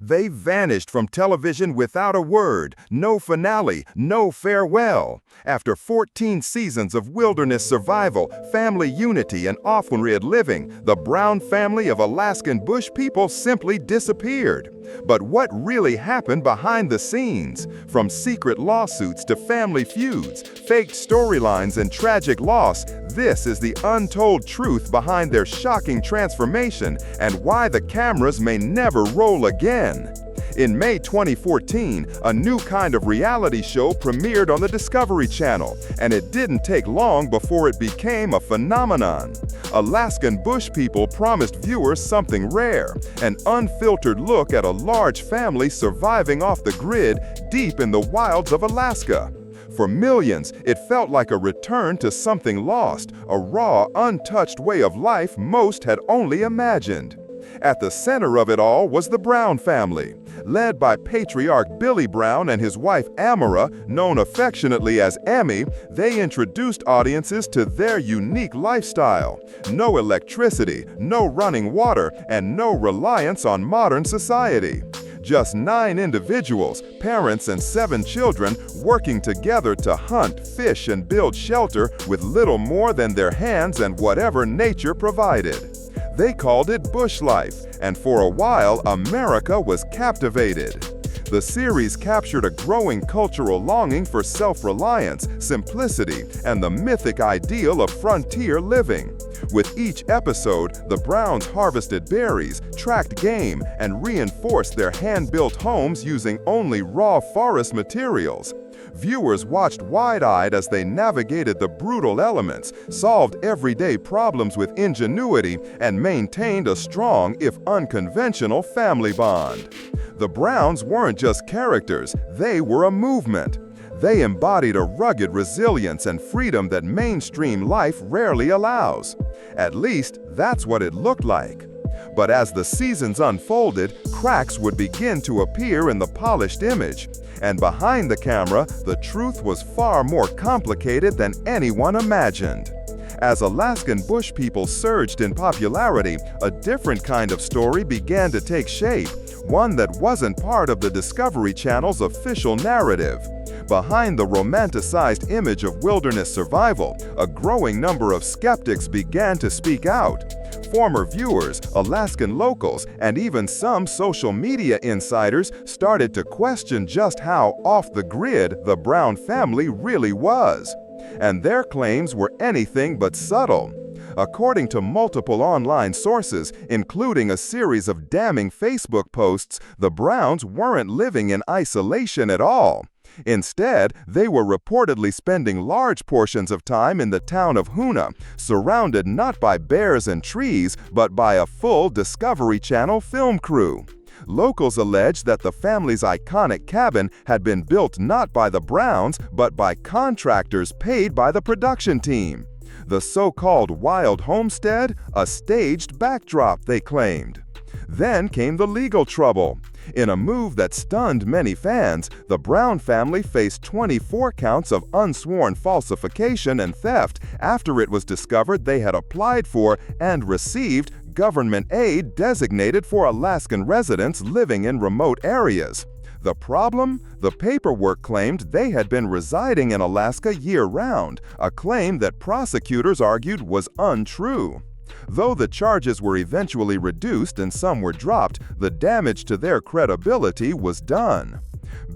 They vanished from television without a word, no finale, no farewell. After 14 seasons of wilderness survival, family unity, and off-grid living, the Brown family of Alaskan Bush People simply disappeared. But what really happened behind the scenes? From secret lawsuits to family feuds, faked storylines, and tragic loss, this is the untold truth behind their shocking transformation and why the cameras may never roll again. In May 2014, a new kind of reality show premiered on the Discovery Channel, and it didn't take long before it became a phenomenon. Alaskan Bush People promised viewers something rare, an unfiltered look at a large family surviving off the grid deep in the wilds of Alaska. For millions, it felt like a return to something lost, a raw, untouched way of life most had only imagined. At the center of it all was the Brown family. Led by patriarch Billy Brown and his wife Amara, known affectionately as Ammy, they introduced audiences to their unique lifestyle. No electricity, no running water, and no reliance on modern society. Just 9 individuals, parents and 7 children, working together to hunt, fish, and build shelter with little more than their hands and whatever nature provided. They called it bush life, and for a while, America was captivated. The series captured a growing cultural longing for self-reliance, simplicity, and the mythic ideal of frontier living. With each episode, the Browns harvested berries, tracked game, and reinforced their hand-built homes using only raw forest materials. Viewers watched wide-eyed as they navigated the brutal elements, solved everyday problems with ingenuity, and maintained a strong, if unconventional, family bond. The Browns weren't just characters, they were a movement. They embodied a rugged resilience and freedom that mainstream life rarely allows. At least, that's what it looked like. But as the seasons unfolded, cracks would begin to appear in the polished image. And behind the camera, the truth was far more complicated than anyone imagined. As Alaskan Bush People surged in popularity, a different kind of story began to take shape, one that wasn't part of the Discovery Channel's official narrative. Behind the romanticized image of wilderness survival, a growing number of skeptics began to speak out. Former viewers, Alaskan locals, and even some social media insiders started to question just how off the grid the Brown family really was. And their claims were anything but subtle. According to multiple online sources, including a series of damning Facebook posts, the Browns weren't living in isolation at all. Instead, they were reportedly spending large portions of time in the town of Hoonah, surrounded not by bears and trees, but by a full Discovery Channel film crew. Locals allege that the family's iconic cabin had been built not by the Browns, but by contractors paid by the production team. The so-called wild homestead, a staged backdrop, they claimed. Then came the legal trouble. In a move that stunned many fans, the Brown family faced 24 counts of unsworn falsification and theft after it was discovered they had applied for and received government aid designated for Alaskan residents living in remote areas. The problem? The paperwork claimed they had been residing in Alaska year-round, a claim that prosecutors argued was untrue. Though the charges were eventually reduced and some were dropped, the damage to their credibility was done.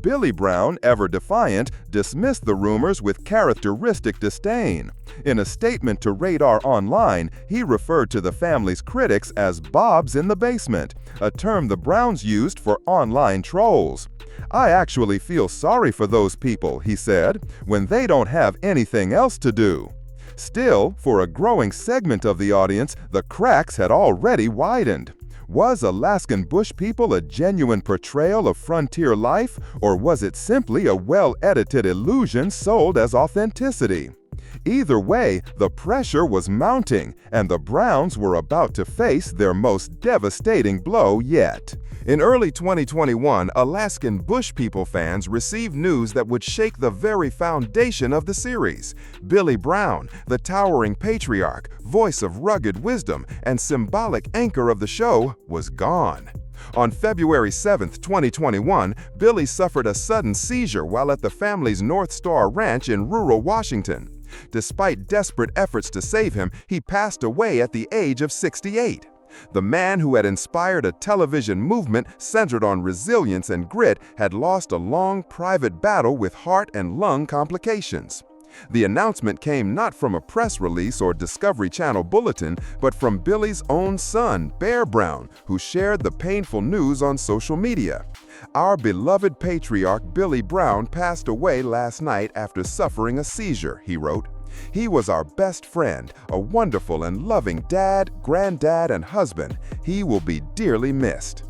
Billy Brown, ever defiant, dismissed the rumors with characteristic disdain. In a statement to Radar Online, he referred to the family's critics as Bobs in the basement, a term the Browns used for online trolls. "I actually feel sorry for those people," he said, "when they don't have anything else to do." Still, for a growing segment of the audience, the cracks had already widened. Was Alaskan Bush People a genuine portrayal of frontier life, or was it simply a well-edited illusion sold as authenticity? Either way, the pressure was mounting, and the Browns were about to face their most devastating blow yet. In early 2021, Alaskan Bush People fans received news that would shake the very foundation of the series. Billy Brown, the towering patriarch, voice of rugged wisdom, and symbolic anchor of the show, was gone. On February 7, 2021, Billy suffered a sudden seizure while at the family's North Star Ranch in rural Washington. Despite desperate efforts to save him, he passed away at the age of 68. The man who had inspired a television movement centered on resilience and grit had lost a long, private battle with heart and lung complications. The announcement came not from a press release or Discovery Channel bulletin, but from Billy's own son, Bear Brown, who shared the painful news on social media. "Our beloved patriarch Billy Brown passed away last night after suffering a seizure," he wrote. "He was our best friend, a wonderful and loving dad, granddad, and husband. He will be dearly missed."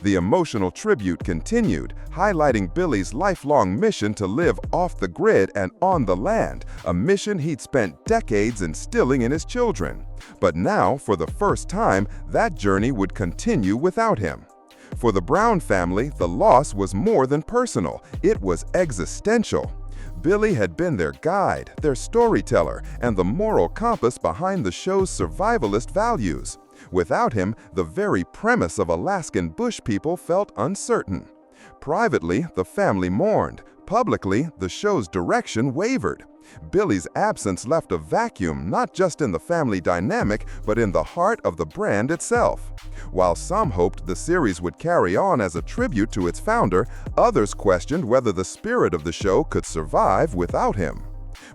The emotional tribute continued, highlighting Billy's lifelong mission to live off the grid and on the land, a mission he'd spent decades instilling in his children. But now, for the first time, that journey would continue without him. For the Brown family, the loss was more than personal, it was existential. Billy had been their guide, their storyteller, and the moral compass behind the show's survivalist values. Without him, the very premise of Alaskan Bush People felt uncertain. Privately, the family mourned. Publicly, the show's direction wavered. Billy's absence left a vacuum not just in the family dynamic, but in the heart of the brand itself. While some hoped the series would carry on as a tribute to its founder, others questioned whether the spirit of the show could survive without him.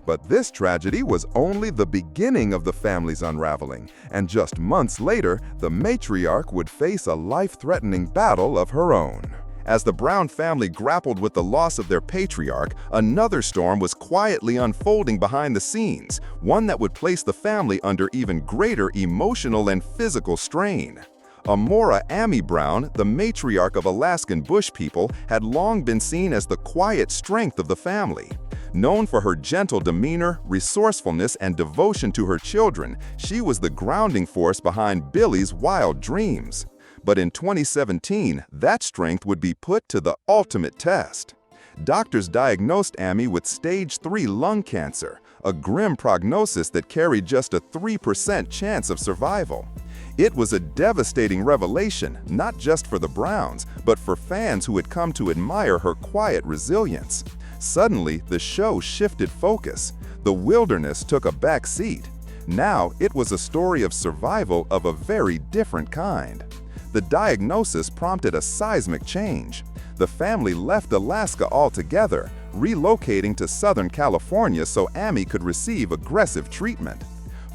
But this tragedy was only the beginning of the family's unraveling, and just months later, the matriarch would face a life-threatening battle of her own. As the Brown family grappled with the loss of their patriarch, another storm was quietly unfolding behind the scenes, one that would place the family under even greater emotional and physical strain. Ammy Brown, the matriarch of Alaskan Bush People, had long been seen as the quiet strength of the family. Known for her gentle demeanor, resourcefulness, and devotion to her children, she was the grounding force behind Billy's wild dreams. But in 2017, that strength would be put to the ultimate test. Doctors diagnosed Ammy with stage 3 lung cancer, a grim prognosis that carried just a 3% chance of survival. It was a devastating revelation, not just for the Browns, but for fans who had come to admire her quiet resilience. Suddenly, the show shifted focus. The wilderness took a back seat. Now, it was a story of survival of a very different kind. The diagnosis prompted a seismic change. The family left Alaska altogether, relocating to Southern California so Ammy could receive aggressive treatment.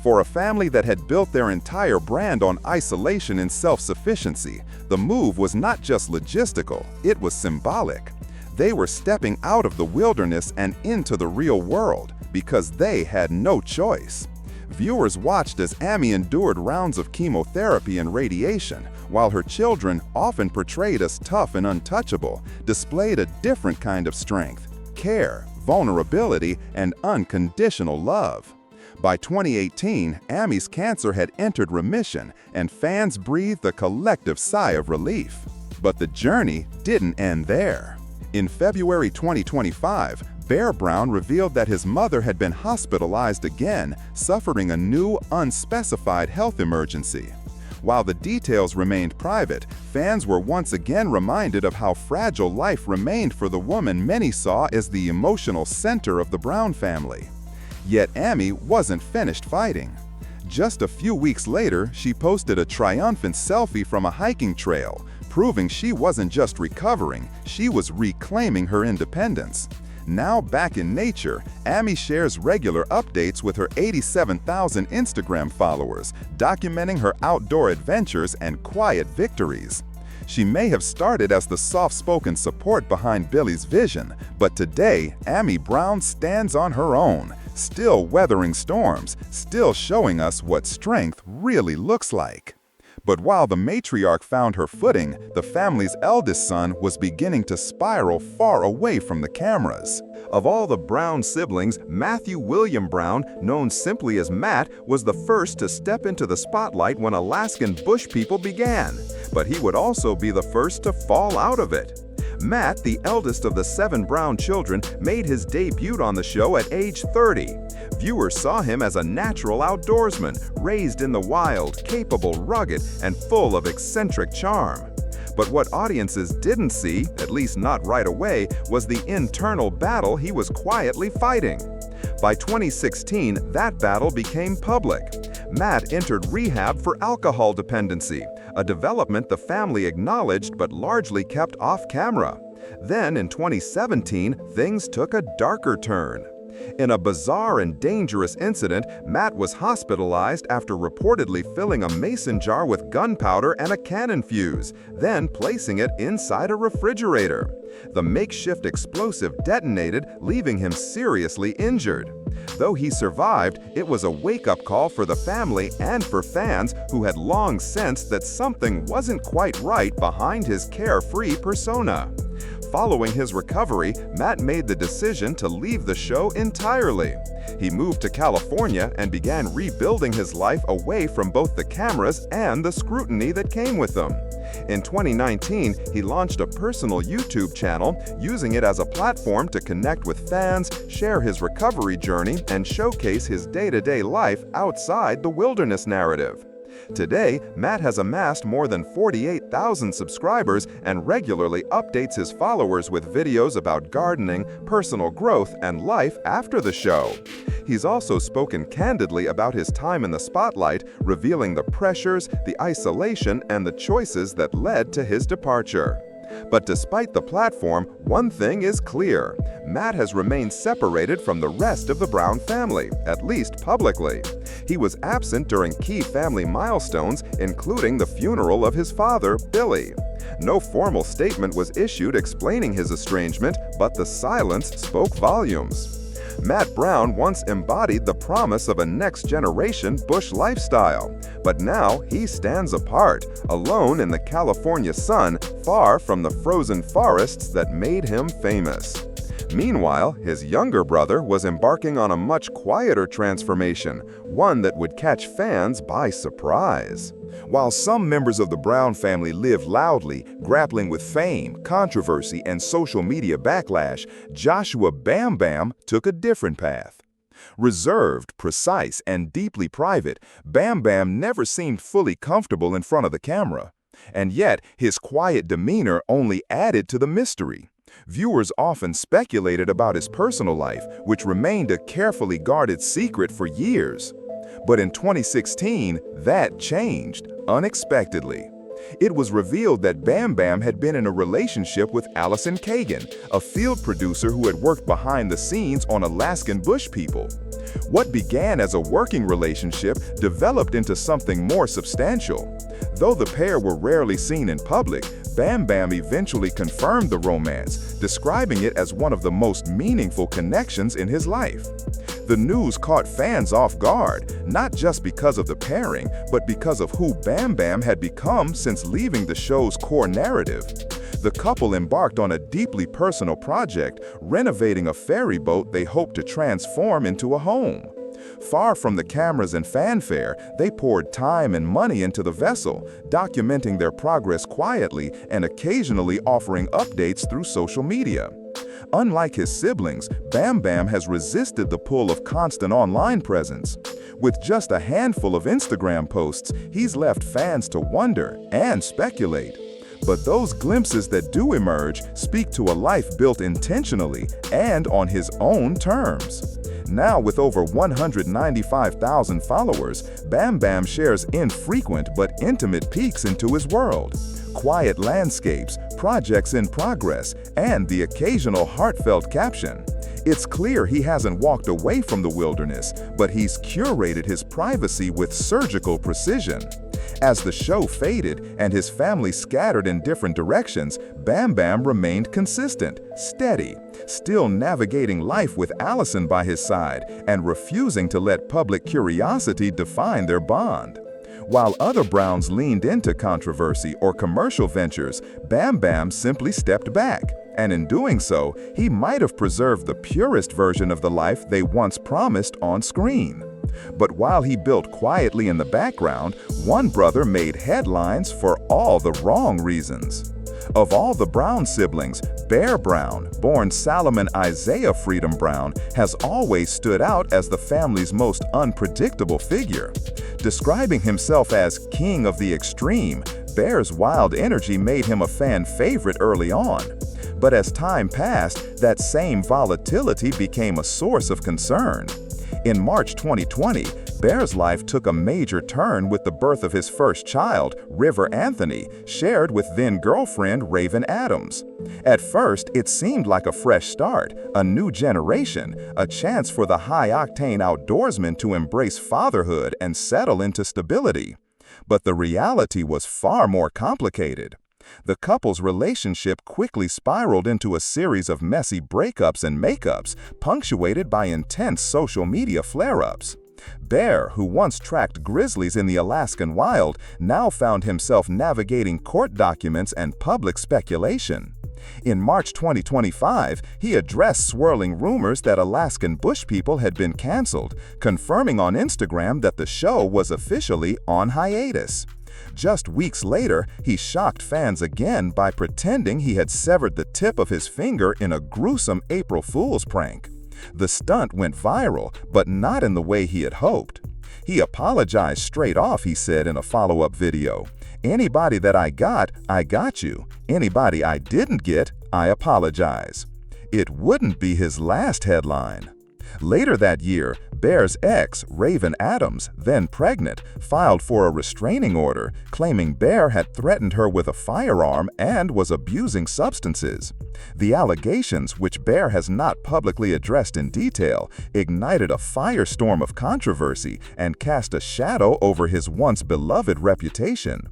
For a family that had built their entire brand on isolation and self-sufficiency, the move was not just logistical, it was symbolic. They were stepping out of the wilderness and into the real world because they had no choice. Viewers watched as Ammy endured rounds of chemotherapy and radiation, while her children, often portrayed as tough and untouchable, displayed a different kind of strength, care, vulnerability, and unconditional love. By 2018, Ammy's cancer had entered remission, and fans breathed a collective sigh of relief. But the journey didn't end there. In February 2025, Bear Brown revealed that his mother had been hospitalized again, suffering a new, unspecified health emergency. While the details remained private, fans were once again reminded of how fragile life remained for the woman many saw as the emotional center of the Brown family. Yet Ammy wasn't finished fighting. Just a few weeks later, she posted a triumphant selfie from a hiking trail, proving she wasn't just recovering, she was reclaiming her independence. Now back in nature, Ammy shares regular updates with her 87,000 Instagram followers, documenting her outdoor adventures and quiet victories. She may have started as the soft-spoken support behind Billy's vision, but today, Ammy Brown stands on her own, still weathering storms, still showing us what strength really looks like. But while the matriarch found her footing, the family's eldest son was beginning to spiral far away from the cameras. Of all the Brown siblings, Matthew William Brown, known simply as Matt, was the first to step into the spotlight when Alaskan Bush People began. But he would also be the first to fall out of it. Matt, the eldest of the 7 Brown children, made his debut on the show at age 30. Viewers saw him as a natural outdoorsman, raised in the wild, capable, rugged, and full of eccentric charm. But what audiences didn't see, at least not right away, was the internal battle he was quietly fighting. By 2016, that battle became public. Matt entered rehab for alcohol dependency, a development the family acknowledged but largely kept off camera. Then, in 2017, things took a darker turn. In a bizarre and dangerous incident, Matt was hospitalized after reportedly filling a mason jar with gunpowder and a cannon fuse, then placing it inside a refrigerator. The makeshift explosive detonated, leaving him seriously injured. Though he survived, it was a wake-up call for the family and for fans who had long sensed that something wasn't quite right behind his carefree persona. Following his recovery, Matt made the decision to leave the show entirely. He moved to California and began rebuilding his life away from both the cameras and the scrutiny that came with them. In 2019, he launched a personal YouTube channel, using it as a platform to connect with fans, share his recovery journey, and showcase his day-to-day life outside the wilderness narrative. Today, Matt has amassed more than 48,000 subscribers and regularly updates his followers with videos about gardening, personal growth, and life after the show. He's also spoken candidly about his time in the spotlight, revealing the pressures, the isolation, and the choices that led to his departure. But despite the platform, one thing is clear: Matt has remained separated from the rest of the Brown family, at least publicly. He was absent during key family milestones, including the funeral of his father, Billy. No formal statement was issued explaining his estrangement, but the silence spoke volumes. Matt Brown once embodied the promise of a next-generation bush lifestyle, but now he stands apart, alone in the California sun, far from the frozen forests that made him famous. Meanwhile, his younger brother was embarking on a much quieter transformation, one that would catch fans by surprise. While some members of the Brown family live loudly, grappling with fame, controversy, and social media backlash, Joshua Bam Bam took a different path. Reserved, precise, and deeply private, Bam Bam never seemed fully comfortable in front of the camera. And yet, his quiet demeanor only added to the mystery. Viewers often speculated about his personal life, which remained a carefully guarded secret for years. But in 2016, that changed unexpectedly. It was revealed that Bam Bam had been in a relationship with Alaskan Bush, a field producer who had worked behind the scenes on Alaskan Bush People. What began as a working relationship developed into something more substantial. Though the pair were rarely seen in public, Bam Bam eventually confirmed the romance, describing it as one of the most meaningful connections in his life. The news caught fans off guard, not just because of the pairing, but because of who Bam Bam had become since leaving the show's core narrative. The couple embarked on a deeply personal project, renovating a ferry boat they hoped to transform into a home. Far from the cameras and fanfare, they poured time and money into the vessel, documenting their progress quietly and occasionally offering updates through social media. Unlike his siblings, Bam Bam has resisted the pull of constant online presence. With just a handful of Instagram posts, he's left fans to wonder and speculate. But those glimpses that do emerge speak to a life built intentionally and on his own terms. Now, with over 195,000 followers, Bam Bam shares infrequent but intimate peeks into his world. Quiet landscapes, projects in progress, and the occasional heartfelt caption. It's clear he hasn't walked away from the wilderness, but he's curated his privacy with surgical precision. As the show faded and his family scattered in different directions, Bam Bam remained consistent, steady, still navigating life with Allison by his side and refusing to let public curiosity define their bond. While other Browns leaned into controversy or commercial ventures, Bam Bam simply stepped back. And in doing so, he might have preserved the purest version of the life they once promised on screen. But while he built quietly in the background, one brother made headlines for all the wrong reasons. Of all the Brown siblings, Bear Brown, born Salomon Isaiah Freedom Brown, has always stood out as the family's most unpredictable figure. Describing himself as king of the extreme, Bear's wild energy made him a fan favorite early on. But as time passed, that same volatility became a source of concern. In March 2020, Bear's life took a major turn with the birth of his first child, River Anthony, shared with then-girlfriend Raven Adams. At first, it seemed like a fresh start, a new generation, a chance for the high-octane outdoorsman to embrace fatherhood and settle into stability. But the reality was far more complicated. The couple's relationship quickly spiraled into a series of messy breakups and makeups, punctuated by intense social media flare-ups. Bear, who once tracked grizzlies in the Alaskan wild, now found himself navigating court documents and public speculation. In March 2025, he addressed swirling rumors that Alaskan Bush People had been canceled, confirming on Instagram that the show was officially on hiatus. Just weeks later, he shocked fans again by pretending he had severed the tip of his finger in a gruesome April Fool's prank. The stunt went viral, but not in the way he had hoped. He apologized straight off, he said in a follow-up video. "Anybody that I got you. Anybody I didn't get, I apologize." It wouldn't be his last headline. Later that year, Bear's ex, Raven Adams, then pregnant, filed for a restraining order, claiming Bear had threatened her with a firearm and was abusing substances. The allegations, which Bear has not publicly addressed in detail, ignited a firestorm of controversy and cast a shadow over his once beloved reputation.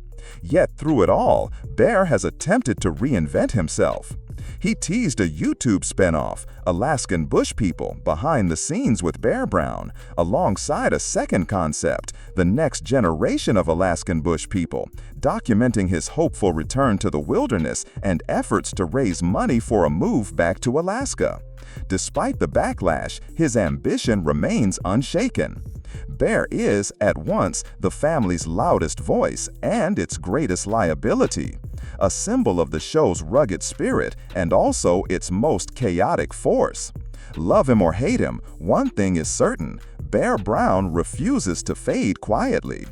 Yet through it all, Bear has attempted to reinvent himself. He teased a YouTube spinoff, Alaskan Bush People, behind the scenes with Bear Brown, alongside a second concept, the next generation of Alaskan Bush People, documenting his hopeful return to the wilderness and efforts to raise money for a move back to Alaska. Despite the backlash, his ambition remains unshaken. Bear is, at once, the family's loudest voice and its greatest liability, a symbol of the show's rugged spirit and also its most chaotic force. Love him or hate him, one thing is certain: Bear Brown refuses to fade quietly.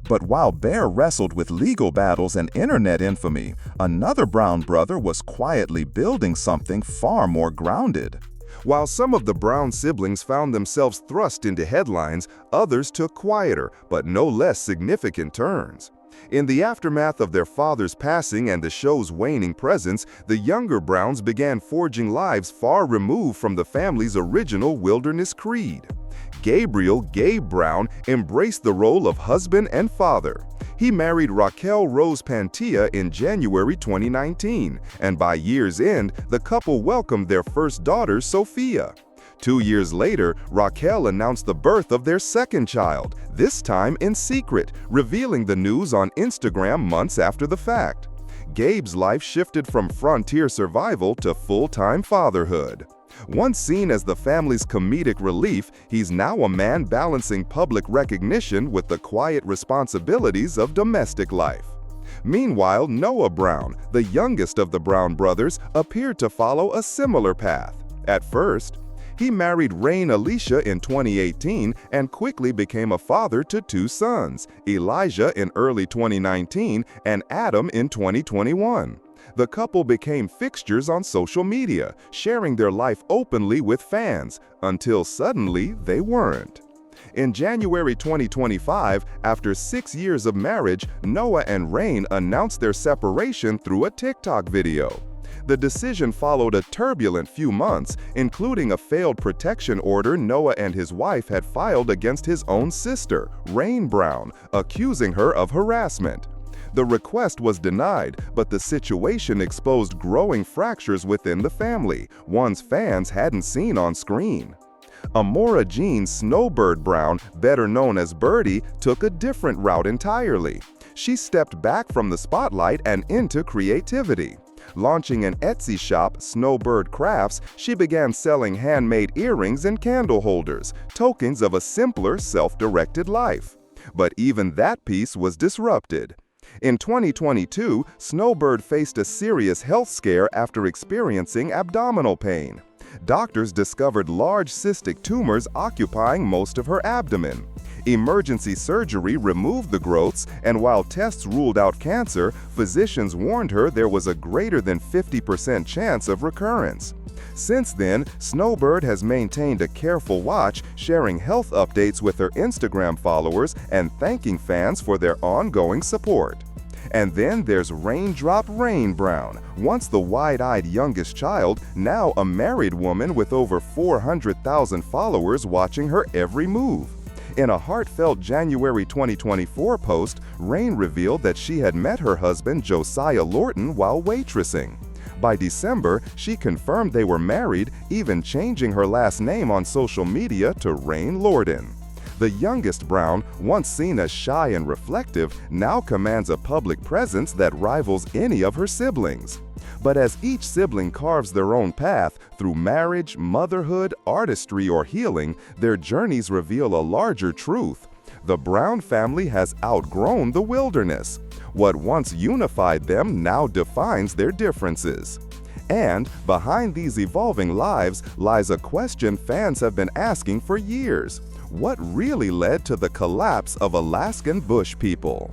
But while Bear wrestled with legal battles and internet infamy, another Brown brother was quietly building something far more grounded. While some of the Brown siblings found themselves thrust into headlines, others took quieter but no less significant turns. In the aftermath of their father's passing and the show's waning presence, the younger Browns began forging lives far removed from the family's original wilderness creed. Gabriel "Gabe" Brown embraced the role of husband and father. He married Raquel Rose Pantia in January 2019, and by year's end, the couple welcomed their first daughter, Sophia. 2 years later, Raquel announced the birth of their second child, this time in secret, revealing the news on Instagram months after the fact. Gabe's life shifted from frontier survival to full-time fatherhood. Once seen as the family's comedic relief, he's now a man balancing public recognition with the quiet responsibilities of domestic life. Meanwhile, Noah Brown, the youngest of the Brown brothers, appeared to follow a similar path. At first, he married Rain Alicia in 2018 and quickly became a father to 2 sons, Elijah in early 2019 and Adam in 2021. The couple became fixtures on social media, sharing their life openly with fans, until suddenly they weren't. In January 2025, after 6 years of marriage, Noah and Rain announced their separation through a TikTok video. The decision followed a turbulent few months, including a failed protection order Noah and his wife had filed against his own sister, Rain Brown, accusing her of harassment. The request was denied, but the situation exposed growing fractures within the family, ones fans hadn't seen on screen. Amora Jean Snowbird Brown, better known as Birdie, took a different route entirely. She stepped back from the spotlight and into creativity. Launching an Etsy shop, Snowbird Crafts, she began selling handmade earrings and candle holders, tokens of a simpler, self-directed life. But even that piece was disrupted. In 2022, Snowbird faced a serious health scare after experiencing abdominal pain. Doctors discovered large cystic tumors occupying most of her abdomen. Emergency surgery removed the growths, and while tests ruled out cancer, physicians warned her there was a greater than 50% chance of recurrence. Since then, Snowbird has maintained a careful watch, sharing health updates with her Instagram followers and thanking fans for their ongoing support. And then there's Raindrop Rain Brown, once the wide-eyed youngest child, now a married woman with over 400,000 followers watching her every move. In a heartfelt January 2024 post, Rain revealed that she had met her husband Josiah Lorton while waitressing. By December, she confirmed they were married, even changing her last name on social media to Rain Lorton. The youngest Brown, once seen as shy and reflective, now commands a public presence that rivals any of her siblings. But as each sibling carves their own path through marriage, motherhood, artistry, or healing, their journeys reveal a larger truth. The Brown family has outgrown the wilderness. What once unified them now defines their differences. And behind these evolving lives lies a question fans have been asking for years. What really led to the collapse of Alaskan Bush People?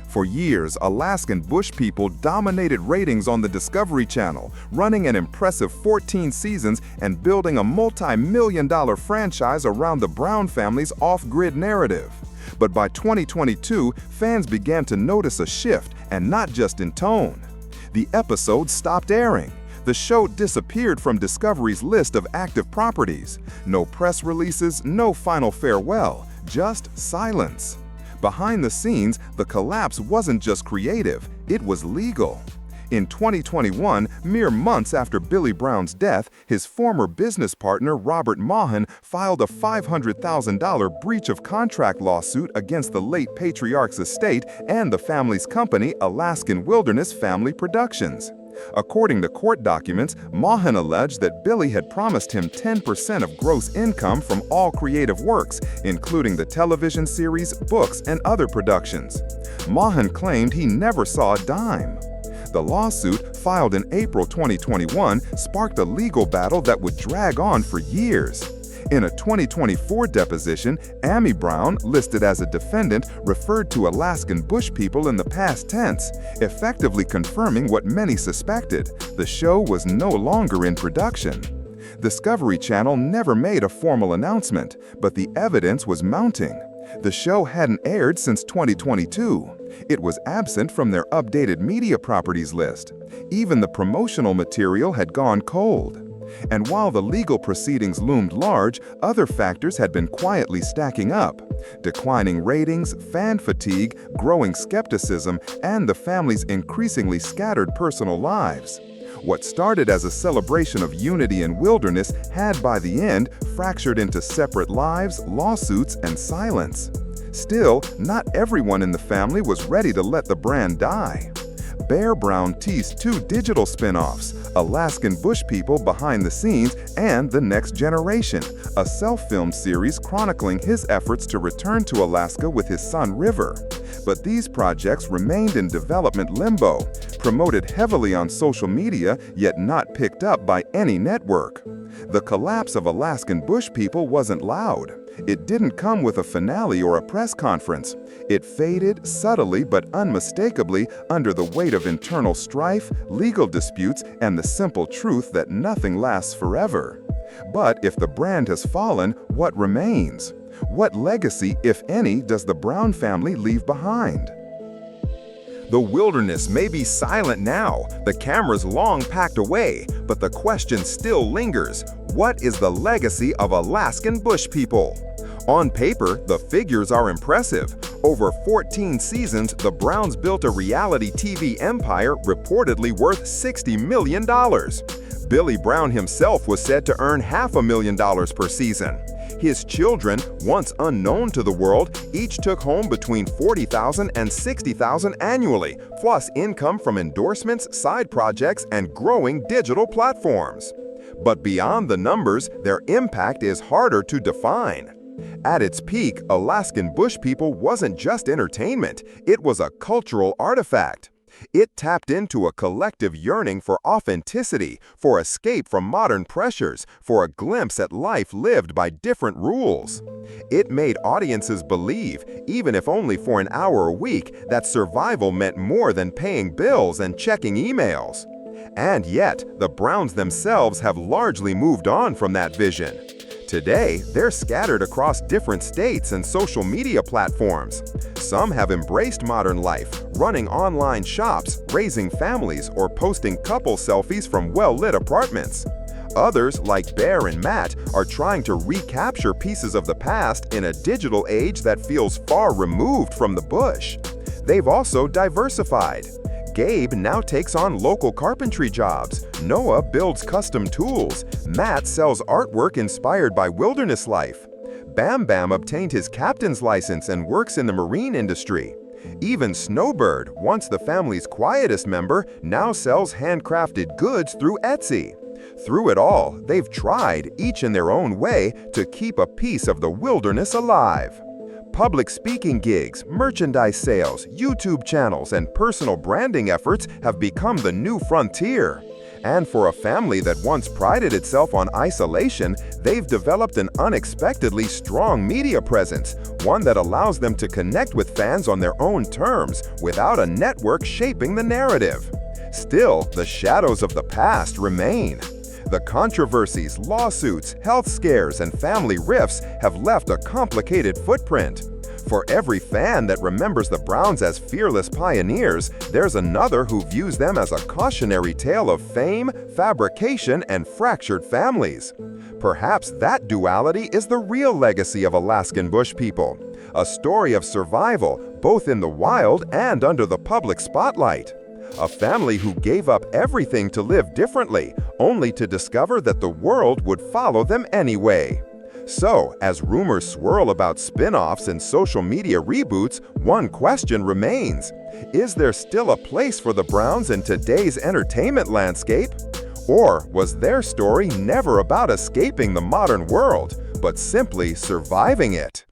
For years, Alaskan Bush People dominated ratings on the Discovery Channel, running an impressive 14 seasons and building a multi-million-dollar franchise around the Brown family's off-grid narrative. But by 2022, fans began to notice a shift, and not just in tone. The episodes stopped airing. The show disappeared from Discovery's list of active properties. No press releases, no final farewell, just silence. Behind the scenes, the collapse wasn't just creative, it was legal. In 2021, mere months after Billy Brown's death, his former business partner Robert Mahan filed a $500,000 breach of contract lawsuit against the late patriarch's estate and the family's company, Alaskan Wilderness Family Productions. According to court documents, Mahan alleged that Billy had promised him 10% of gross income from all creative works, including the television series, books, and other productions. Mahan claimed he never saw a dime. The lawsuit, filed in April 2021, sparked a legal battle that would drag on for years. In a 2024 deposition, Ammy Brown, listed as a defendant, referred to Alaskan Bush People in the past tense, effectively confirming what many suspected: the show was no longer in production. Discovery Channel never made a formal announcement, but the evidence was mounting. The show hadn't aired since 2022. It was absent from their updated media properties list. Even the promotional material had gone cold. And while the legal proceedings loomed large, other factors had been quietly stacking up: declining ratings, fan fatigue, growing skepticism, and the family's increasingly scattered personal lives. What started as a celebration of unity and wilderness had by the end fractured into separate lives, lawsuits, and silence. Still, not everyone in the family was ready to let the brand die. Bear Brown teased 2 digital spin-offs, Alaskan Bush People Behind the Scenes and The Next Generation, a self-filmed series chronicling his efforts to return to Alaska with his son River. But these projects remained in development limbo, promoted heavily on social media, yet not picked up by any network. The collapse of Alaskan Bush People wasn't loud. It didn't come with a finale or a press conference. It faded subtly but unmistakably under the weight of internal strife, legal disputes, and the simple truth that nothing lasts forever. But if the brand has fallen, what remains? What legacy, if any, does the Brown family leave behind? The wilderness may be silent now, the cameras long packed away, but the question still lingers: what is the legacy of Alaskan Bush People? On paper, the figures are impressive. Over 14 seasons, the Browns built a reality TV empire reportedly worth $60 million. Billy Brown himself was said to earn $500,000 per season. His children, once unknown to the world, each took home between $40,000 and $60,000 annually, plus income from endorsements, side projects, and growing digital platforms. But beyond the numbers, their impact is harder to define. At its peak, Alaskan Bush People wasn't just entertainment, it was a cultural artifact. It tapped into a collective yearning for authenticity, for escape from modern pressures, for a glimpse at life lived by different rules. It made audiences believe, even if only for an hour a week, that survival meant more than paying bills and checking emails. And yet, the Browns themselves have largely moved on from that vision. Today, they're scattered across different states and social media platforms. Some have embraced modern life, running online shops, raising families, or posting couple selfies from well-lit apartments. Others, like Bear and Matt, are trying to recapture pieces of the past in a digital age that feels far removed from the bush. They've also diversified. Gabe now takes on local carpentry jobs, Noah builds custom tools, Matt sells artwork inspired by wilderness life. Bam Bam obtained his captain's license and works in the marine industry. Even Snowbird, once the family's quietest member, now sells handcrafted goods through Etsy. Through it all, they've tried, each in their own way, to keep a piece of the wilderness alive. Public speaking gigs, merchandise sales, YouTube channels, and personal branding efforts have become the new frontier. And for a family that once prided itself on isolation, they've developed an unexpectedly strong media presence, one that allows them to connect with fans on their own terms without a network shaping the narrative. Still, the shadows of the past remain. The controversies, lawsuits, health scares, and family rifts have left a complicated footprint. For every fan that remembers the Browns as fearless pioneers, there's another who views them as a cautionary tale of fame, fabrication, and fractured families. Perhaps that duality is the real legacy of Alaskan Bush People, a story of survival both in the wild and under the public spotlight. A family who gave up everything to live differently, only to discover that the world would follow them anyway. So, as rumors swirl about spin-offs and social media reboots, one question remains. Is there still a place for the Browns in today's entertainment landscape? Or was their story never about escaping the modern world, but simply surviving it?